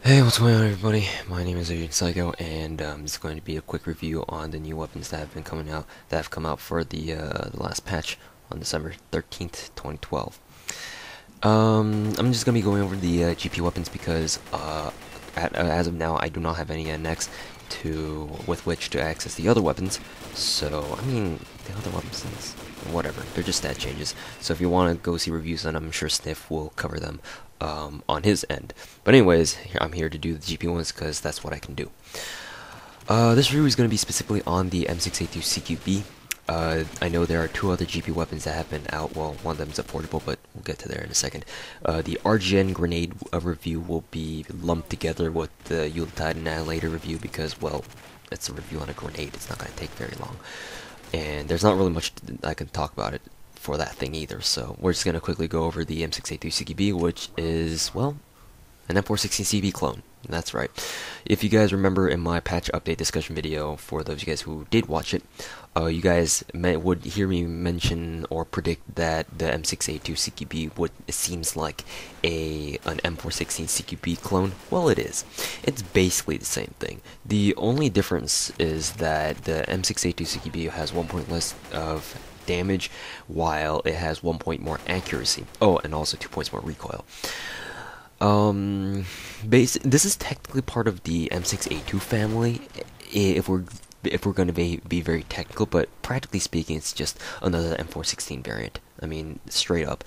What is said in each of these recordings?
Hey, what's going on, everybody? My name is Agent Psycho, and this is going to be a quick review on the new weapons that have come out for the last patch on December 13th, 2012. I'm just gonna be going over the GP weapons because as of now, I do not have any NX with which to access the other weapons. So, I mean, the other weapons, whatever, they're just stat changes. So if you want to go see reviews, then I'm sure Sniff will cover them on his end. But anyways, I'm here to do the GP ones because that's what I can do. This review is going to be specifically on the M6A2 CQB. I know there are two other GP weapons that have been out. Well, one of them is a portable, but we'll get to there in a second. The RGN grenade review will be lumped together with the E.T.A annihilator review because, well, it's a review on a grenade. It's not going to take very long. And there's not really much I can talk about it for that thing either. So we're just going to quickly go over the M6A2 CQB, which is, well, an M416 CQB clone. That's right. If you guys remember in my patch update discussion video, for those of you guys who did watch it, you guys would hear me mention or predict that the M6A2 CQB it seems like an M416 CQB clone. Well, it is. It's basically the same thing. The only difference is that the M6A2 CQB has 1 point less of damage, while it has 1 point more accuracy. Oh, and also 2 points more recoil. This is technically part of the M6A2 family, if we're going to be very technical, but practically speaking, it's just another M416 variant. I mean, straight up.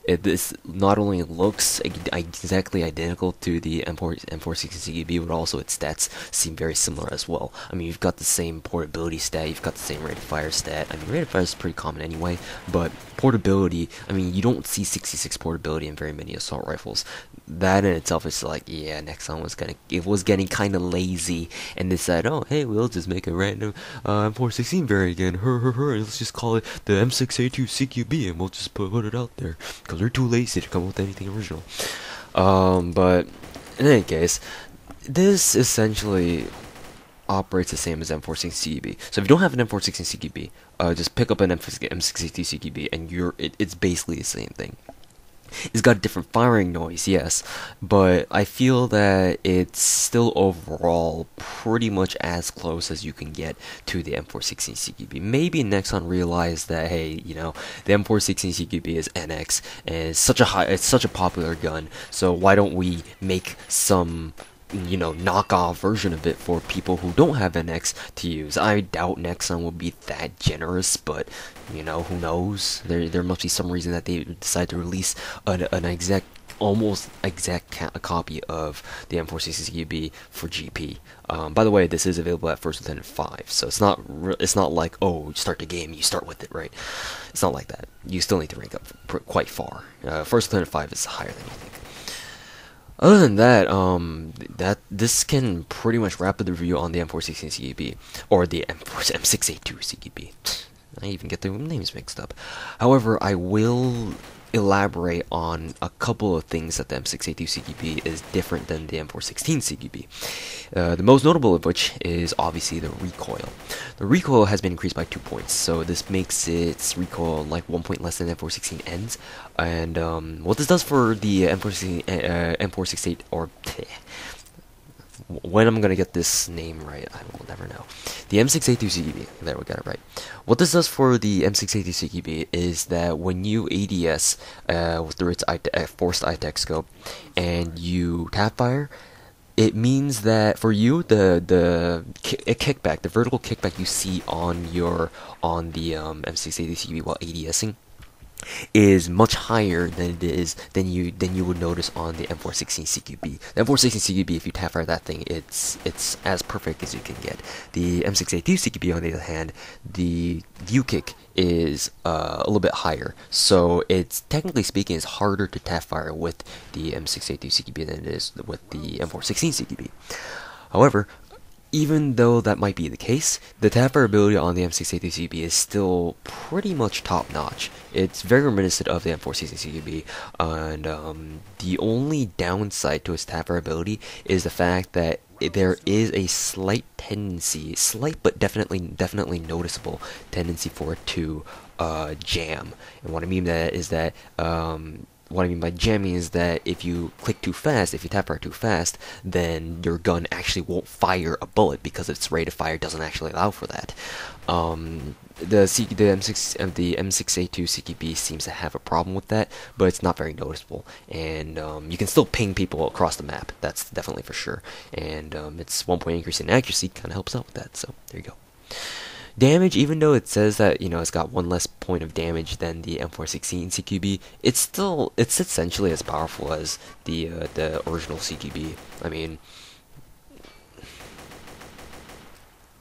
This not only looks exactly identical to the M416 CQB, but also its stats seem very similar as well. I mean, you've got the same portability stat, you've got the same rate of fire stat. I mean, rate of fire is pretty common anyway, but portability, I mean, you don't see 66 portability in very many assault rifles. That in itself is like, yeah, Nexon was getting kind of lazy and decided, oh, hey, we'll just make a random M416 variant again. Let's just call it the M6A2 CQB, and we'll just put it out there because they're too lazy to come up with anything original. But in any case, this essentially operates the same as M416 CQB. So if you don't have an M416 CQB, just pick up an M6A2 CQB, and it's basically the same thing. It's got a different firing noise, yes, but I feel that it's still overall pretty much as close as you can get to the M416 CQB. Maybe Nexon realized that, hey, you know, the M416 CQB is NX and it's such a popular gun, so why don't we make some, you know, knockoff version of it for people who don't have NX to use. I doubt Nexon will be that generous, but, you know, who knows? There must be some reason that they decide to release an almost exact copy of the M416 CQB for GP. By the way, this is available at First Lieutenant 5, so it's not like, oh, you start the game, you start with it, right? It's not like that. You still need to rank up quite far. First Lieutenant 5 is higher than you think. Other than that, this can pretty much wrap up the review on the M416 CQB, or the M6A2 CQB. I even get the names mixed up. However, I will elaborate on a couple of things that the M6A2 CQB is different than the M416 CQB. The most notable of which is obviously the recoil. The recoil has been increased by 2 points, so this makes its recoil like 1 point less than M416 ends. And what this does for the M468, or when I'm gonna get this name right, I will never know. The M6A2 CQB, there, we got it right. What this does for the M6A2 CQB is that when you ADS through its forced ITEC scope and you tap fire, it means that for you the kickback, the vertical kickback you see on the M6A2 CQB while ADSing is much higher than you would notice on the M416 CQB. The M416 CQB, if you tap fire that thing, it's as perfect as you can get. The M6A2 CQB, on the other hand, the view kick is a little bit higher, so it's technically speaking it's harder to tap fire with the M6A2 CQB than it is with the M416 CQB. However, even though that might be the case, the tapfireability on the M6A2 CQB is still pretty much top-notch. It's very reminiscent of the M416 CQB, and the only downside to its tapfireability is the fact that there is a slight but definitely noticeable tendency for it to jam. And what I mean by that is that what I mean by jamming is that if you click too fast, if you tap fire too fast, then your gun actually won't fire a bullet because its rate of fire doesn't actually allow for that. The M6A2 CQB seems to have a problem with that, but it's not very noticeable, and you can still ping people across the map. That's definitely for sure, and its 1 point increase in accuracy kind of helps out with that. So there you go. Damage, even though it says that, you know, it's got 1 less point of damage than the M416 CQB, it's essentially as powerful as the original CQB. I mean,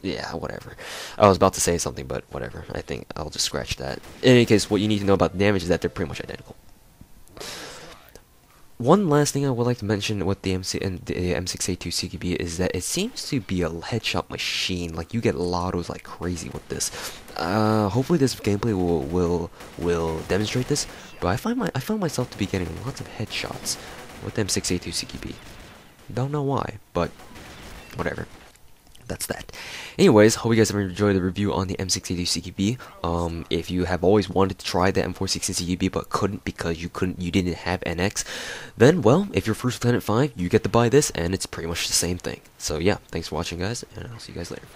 yeah, whatever. I was about to say something, but whatever. I think I'll just scratch that. In any case, what you need to know about the damage is that they're pretty much identical. One last thing I would like to mention with the M6A2 CQB is that it seems to be a headshot machine. Like, you get lottos like crazy with this. Hopefully this gameplay will demonstrate this. But I found myself to be getting lots of headshots with the M6A2 CQB. Don't know why, but whatever. That's that. Anyways, hope you guys have enjoyed the review on the M6A2 CQB. If you have always wanted to try the M416 CQB but couldn't because you didn't have NX, then well, if you're First Lieutenant 5, you get to buy this, and it's pretty much the same thing. So yeah, thanks for watching, guys, and I'll see you guys later.